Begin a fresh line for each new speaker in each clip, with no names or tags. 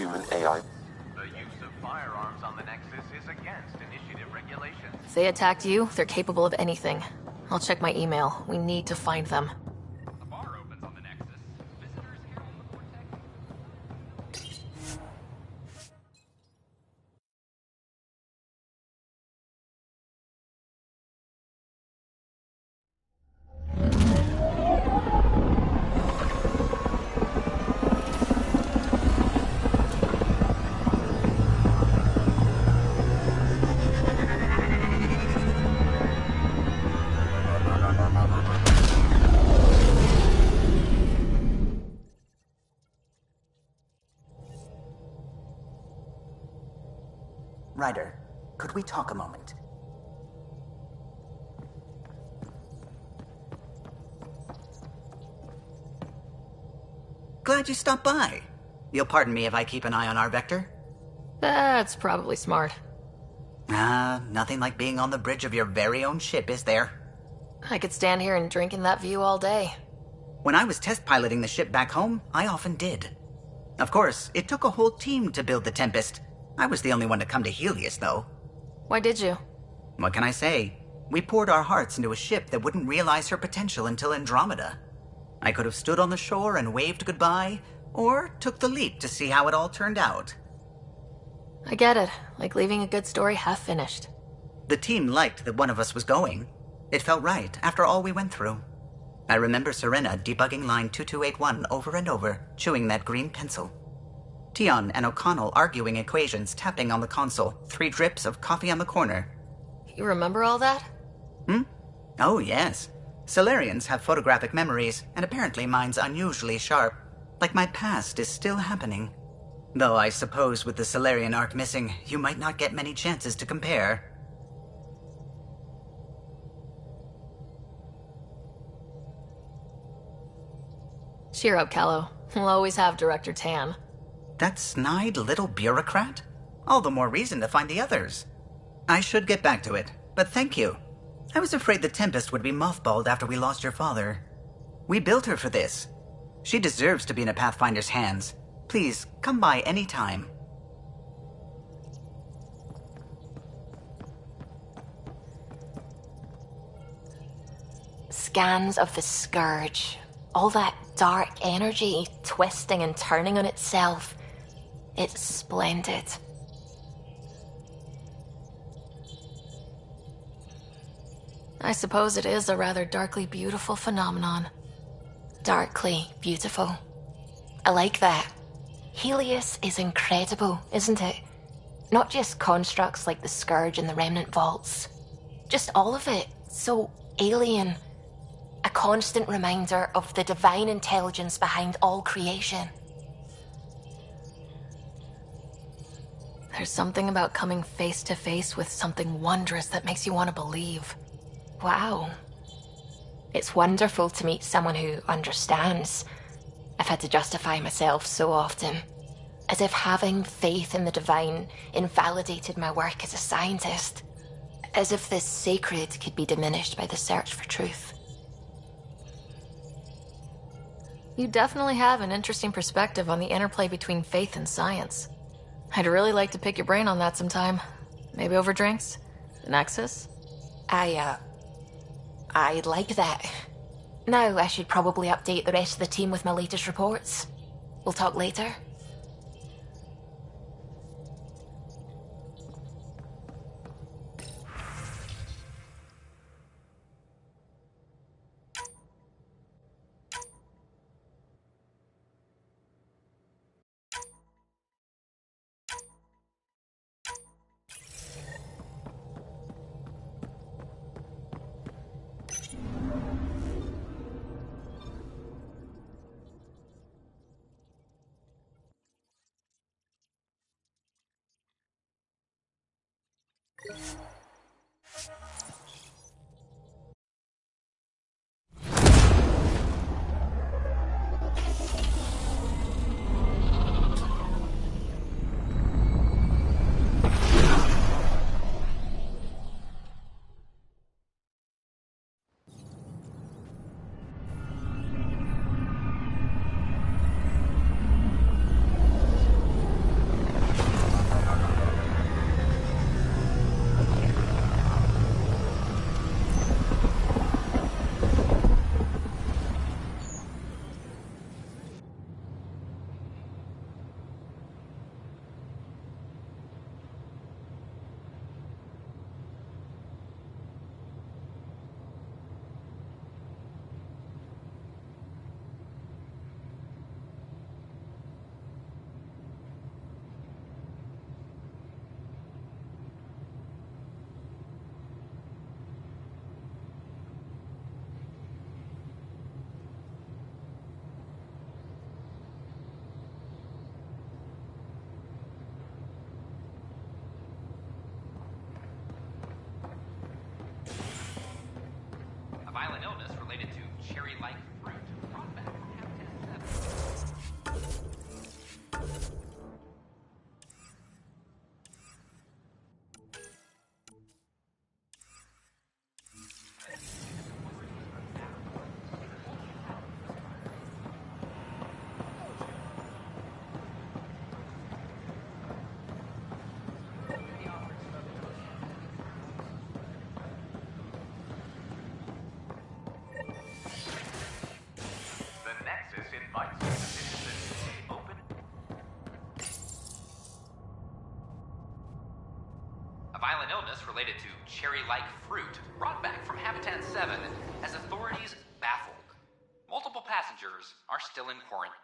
human AI?
The use of firearms on the Nexus is against initiative regulations.
If they attacked you, they're capable of anything. I'll check my email. We need to find them.
A bar opens on the Nexus. Visitors herald the vortex.
Ryder, could we talk a moment? Glad you stopped by. You'll pardon me if I keep an eye on our vector?
That's probably smart.
Nothing like being on the bridge of your very own ship, is there?
I could stand here and drink in that view all day.
When I was test piloting the ship back home, I often did. Of course, it took a whole team to build the Tempest. I was the only one to come to Helios, though.
Why did you?
What can I say? We poured our hearts into a ship that wouldn't realize her potential until Andromeda. I could have stood on the shore and waved goodbye, or took the leap to see how it all turned out.
I get it. Like leaving a good story half-finished.
The team liked that one of us was going. It felt right after all we went through. I remember Serena debugging line 2281 over and over, chewing that green pencil. Tion and O'Connell arguing equations, tapping on the console, 3 drips of coffee on the corner.
You remember all that?
Oh, yes. Solarians have photographic memories, and apparently mine's unusually sharp. Like my past is still happening. Though I suppose with the Solarian arc missing, you might not get many chances to compare.
Cheer up, Callow. We'll always have Director Tan.
That snide little bureaucrat? All the more reason to find the others. I should get back to it, but thank you. I was afraid the Tempest would be mothballed after we lost your father. We built her for this. She deserves to be in a Pathfinder's hands. Please, come by any time.
Scans of the Scourge. All that dark energy twisting and turning on itself. It's splendid.
I suppose it is a rather darkly beautiful phenomenon.
Darkly beautiful. I like that. Helios is incredible, isn't it? Not just constructs like the Scourge and the Remnant Vaults. Just all of it. So alien. A constant reminder of the divine intelligence behind all creation.
There's something about coming face to face with something wondrous that makes you want to believe.
Wow. It's wonderful to meet someone who understands. I've had to justify myself so often. As if having faith in the divine invalidated my work as a scientist. As if this sacred could be diminished by the search for truth.
You definitely have an interesting perspective on the interplay between faith and science. I'd really like to pick your brain on that sometime. Maybe over drinks? The Nexus?
I'd like that. Now I should probably update the rest of the team with my latest reports. We'll talk later.
related to cherry-like fruit brought back from Habitat 7 has authorities baffled. Multiple passengers are still in quarantine.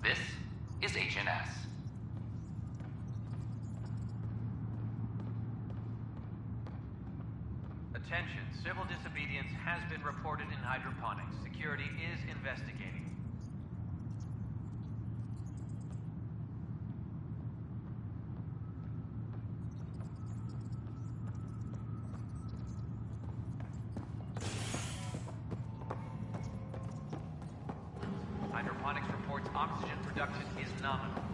This is HNS.
Attention, civil disobedience has been reported in hydroponics. Security is investigating. Hydroponics reports oxygen production is nominal.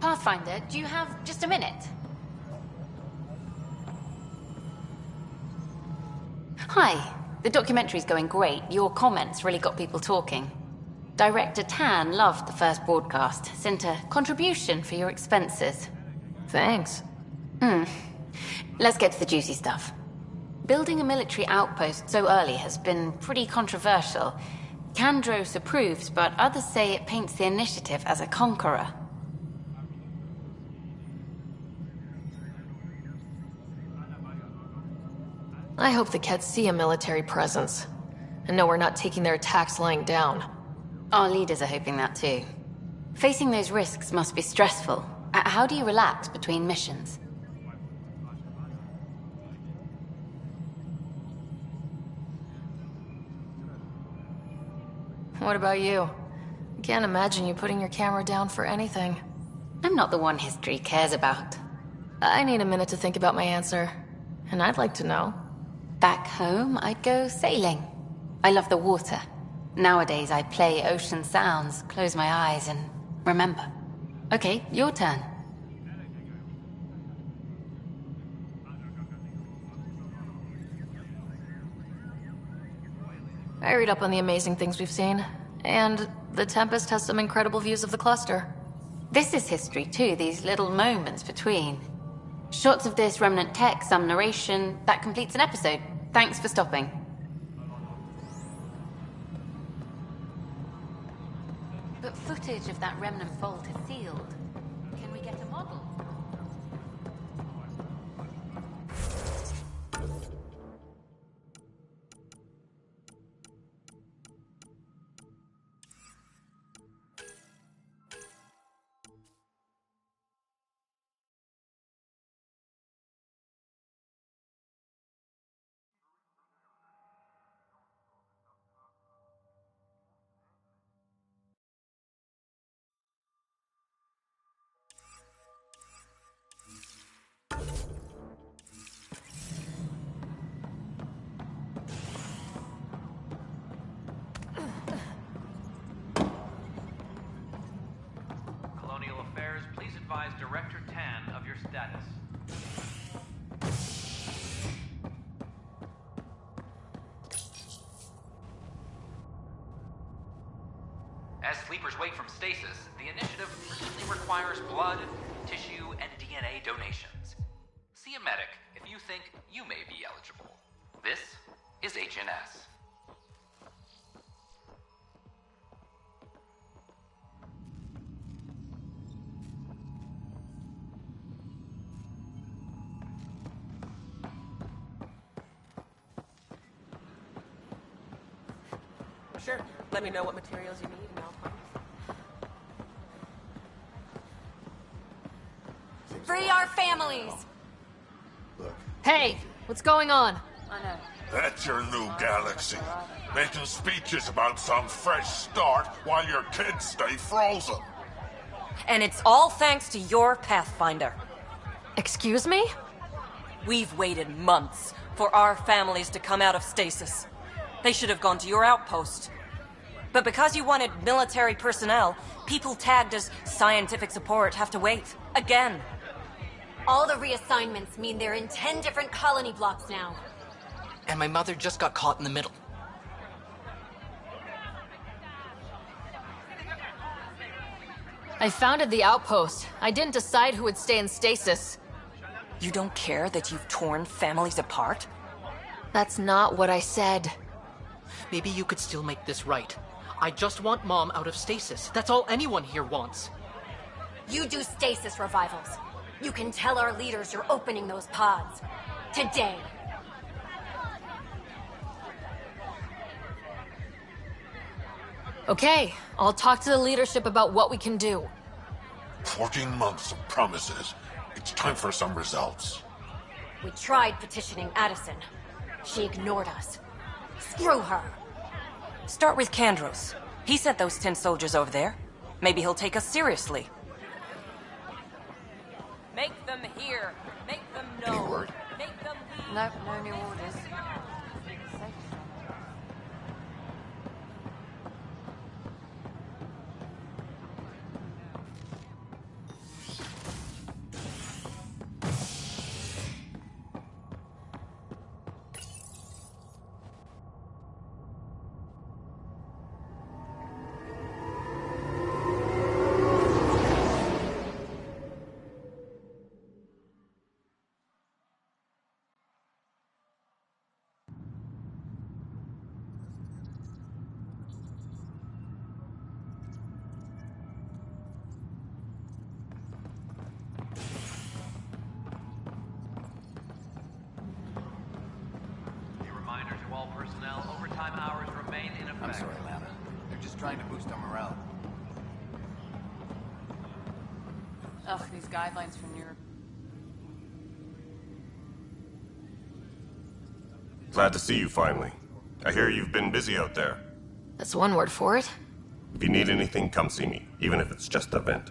Pathfinder, do you have just a minute? Hi. The documentary's going great. Your comments really got people talking. Director Tan loved the first broadcast. Sent a contribution for your expenses.
Thanks.
Let's get to the juicy stuff. Building a military outpost so early has been pretty controversial. Kandros approves, but others say it paints the initiative as a conqueror.
I hope the Kets see a military presence and know we're not taking their attacks lying down.
Our leaders are hoping that too. Facing those risks must be stressful. How do you relax between missions?
What about you? I can't imagine you putting your camera down for anything.
I'm not the one history cares about.
I need a minute to think about my answer, and I'd like to know.
Back home, I'd go sailing. I love the water. Nowadays, I play ocean sounds, close my eyes, and remember. Okay, your turn.
I read up on the amazing things we've seen, and the Tempest has some incredible views of the cluster.
This is history too, these little moments between. Shots of this remnant tech, some narration, that completes an episode. Thanks for stopping. But footage of that remnant vault is sealed. Can we get a model?
Please advise Director Tan of your status.
As sleepers wake from stasis, the initiative urgently requires blood, tissue, and DNA donations. See a medic if you think you may be eligible. This is HNS.
Sure. Let me know what materials you need and I'll find.
Free our families!
Look,
Hey, what's going on?
I know.
that's your new galaxy. Making speeches about some fresh start while your kids stay frozen.
And it's all thanks to your Pathfinder.
Excuse me?
We've waited months for our families to come out of stasis. They should have gone to your outpost. But because you wanted military personnel, people tagged as scientific support have to wait. Again.
All the reassignments mean they're in 10 different colony blocks now.
And my mother just got caught in the middle.
I founded the outpost. I didn't decide who would stay in stasis.
You don't care that you've torn families apart?
That's not what I said.
Maybe you could still make this right. I just want Mom out of stasis. That's all anyone here wants.
You do stasis revivals. You can tell our leaders you're opening those pods. Today.
Okay, I'll talk to the leadership about what we can do.
14 months of promises. It's time for some results.
We tried petitioning Addison. She ignored us. Screw her.
Start with Kandros. He sent those 10 soldiers over there. Maybe he'll take us seriously. Make them hear. Make them know.
Any word?
Make them leave.
Nope, no new orders.
Personnel, overtime hours remain in effect.
I'm sorry, Lana. They're just trying to boost our morale.
Ugh, these guidelines from Europe.
Glad to see you finally. I hear you've been busy out there.
That's one word for it.
If you need anything, come see me, even if it's just a vent.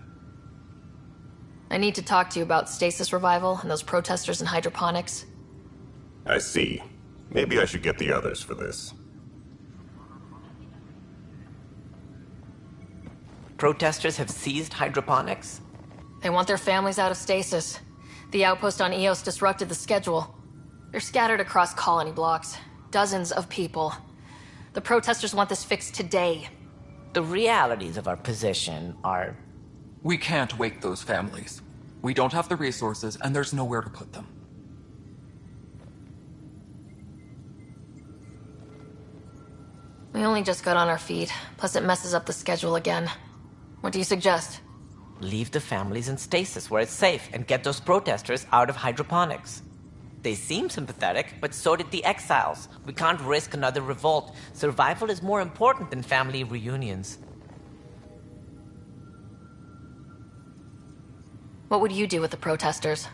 I need to talk to you about stasis revival and those protesters in hydroponics.
I see. Maybe I should get the others for this.
Protesters have seized hydroponics?
They want their families out of stasis. The outpost on Eos disrupted the schedule. They're scattered across colony blocks. Dozens of people. The protesters want this fixed today.
The realities of our position are...
We can't wake those families. We don't have the resources, and there's nowhere to put them.
We only just got on our feet, plus it messes up the schedule again. What do you suggest?
Leave the families in stasis where it's safe and get those protesters out of hydroponics. They seem sympathetic, but so did the exiles. We can't risk another revolt. Survival is more important than family reunions.
What would you do with the protesters?